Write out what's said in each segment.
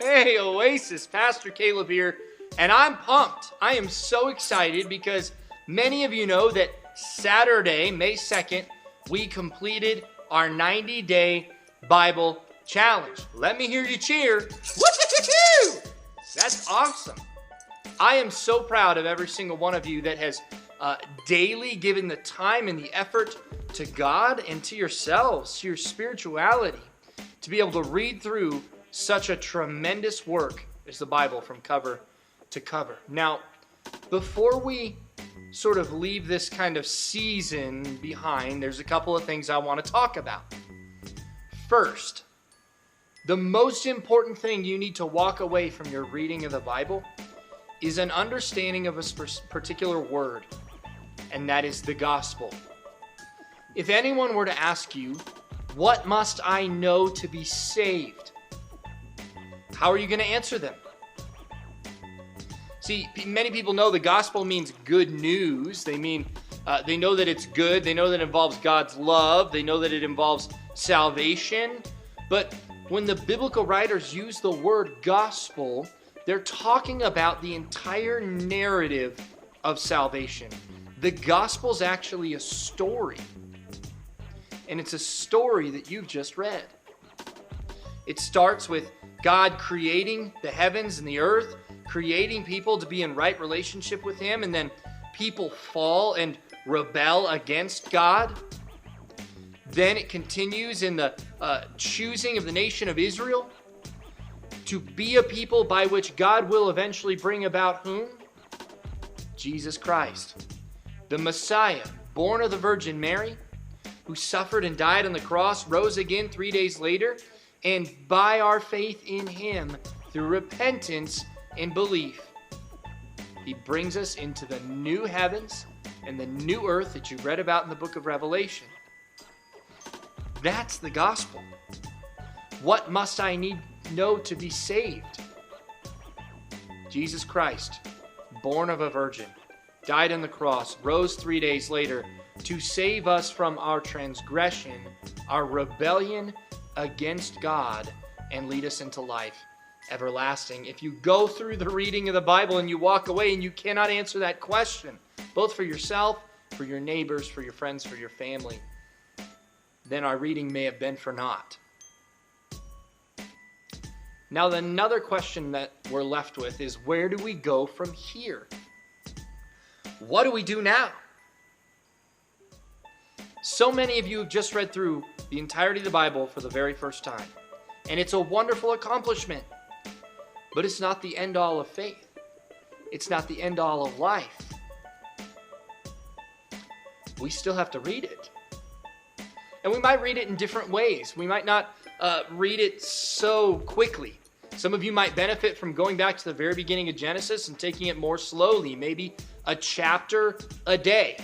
Hey, Oasis, Pastor Caleb here, and I'm pumped. I am so excited because many of you know that Saturday, May 2nd, we completed our 90-day Bible challenge. Let me hear you cheer. Woo-hoo-hoo-hoo! That's awesome. I am so proud of every single one of you that has daily given the time and the effort to God and to yourselves, to your spirituality, to be able to read through such a tremendous work as the Bible from cover to cover. Now, before we sort of leave this kind of season behind, there's a couple of things I want to talk about. First, the most important thing you need to walk away from your reading of the Bible is an understanding of a particular word, and that is the gospel. If anyone were to ask you, what must I know to be saved? How are you going to answer them? See, many people know the gospel means good news. They know that it's good. They know that it involves God's love. They know that it involves salvation. But when the biblical writers use the word gospel, they're talking about the entire narrative of salvation. The gospel's actually a story. And it's a story that you've just read. It starts with God creating the heavens and the earth, creating people to be in right relationship with Him, and then people fall and rebel against God. Then it continues in the choosing of the nation of Israel to be a people by which God will eventually bring about whom? Jesus Christ, the Messiah, born of the Virgin Mary, who suffered and died on the cross, rose again 3 days later, and by our faith in Him, through repentance and belief, He brings us into the new heavens and the new earth that you read about in the book of Revelation. That's the gospel. What must I know to be saved? Jesus Christ, born of a virgin, died on the cross, rose 3 days later to save us from our transgression, our rebellion against God, and lead us into life everlasting. If you go through the reading of the Bible and you walk away and you cannot answer that question, both for yourself, for your neighbors, for your friends, for your family, then our reading may have been for naught. Now, another question that we're left with is, where do we go from here? What do we do now? So many of you have just read through the entirety of the Bible for the very first time. And it's a wonderful accomplishment. But it's not the end-all of faith. It's not the end-all of life. We still have to read it. And we might read it in different ways. We might not read it so quickly. Some of you might benefit from going back to the very beginning of Genesis and taking it more slowly, maybe a chapter a day.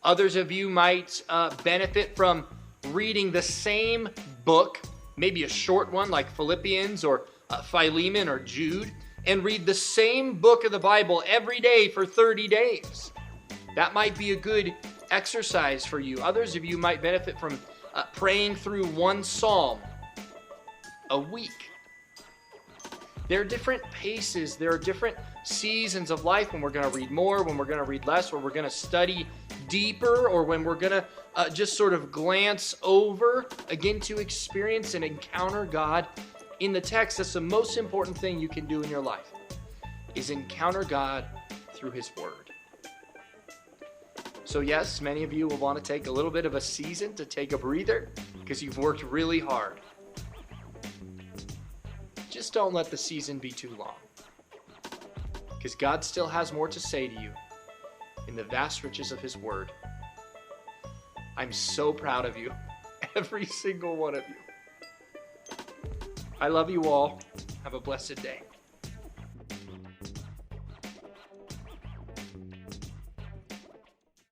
Others of you might benefit from reading the same book, maybe a short one like Philippians or Philemon or Jude, and read the same book of the Bible every day for 30 days. That might be a good exercise for you. Others of you might benefit from praying through one psalm a week. There are different paces. There are different seasons of life when we're going to read more, when we're going to read less, when we're going to study deeper, or when we're going to just sort of glance over, again, to experience and encounter God in the text. That's the most important thing you can do in your life, is encounter God through His Word. So yes, many of you will want to take a little bit of a season to take a breather because you've worked really hard. Just don't let the season be too long, because God still has more to say to you in the vast riches of His Word. I'm so proud of you, every single one of you. I love you all. Have a blessed day.